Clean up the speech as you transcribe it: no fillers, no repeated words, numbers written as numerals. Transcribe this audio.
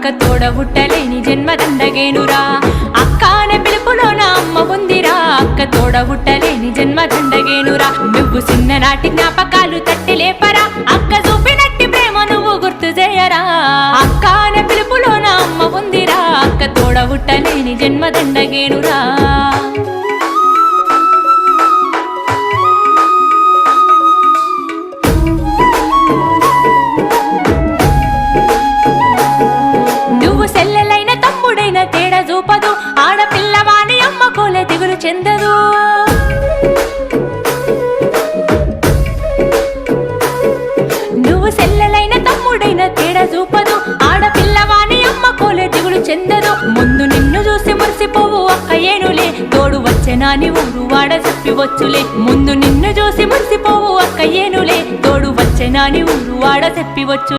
అక్క తోడబుట్టలేని జన్మ దండగేనురా అక్కానే పిలుపులోన అమ్మ ఉందిరా అక్క తోడబుట్టలేని జన్మ దండగేనురా నువ్వు చిన్ననాటి జ్ఞాపకాలు తట్టి లేపరా అక్క చూపినట్టి ప్రేమ నువ్వు గుర్తు చేయరా అక్కానే పిలుపులోన అమ్మ ఉందిరా అక్క తోడబుట్టలేని జన్మ దండగేనురా సెల్లెలైన తమ్ముడైన తేడా చూపదు ఆడపిల్లవాని అమ్మ కోలే దిగులు చెందదు నువ్వు సెల్లెలైన తమ్ముడైన తేడా చూపదు ఆడపిల్లవాని అమ్మ కోలే దిగులు చెందదు ముందు నిన్ను చూసి మురిసిపోవు అక్క ఏనులే తోడు వచ్చెనాని ఊరు వాడ చెప్పివచ్చులే ముందు నిన్ను చూసి మురిసిపోవు అక్క ఏనులే తోడు వచ్చెనాని ఊరు వాడ చెప్పివచ్చు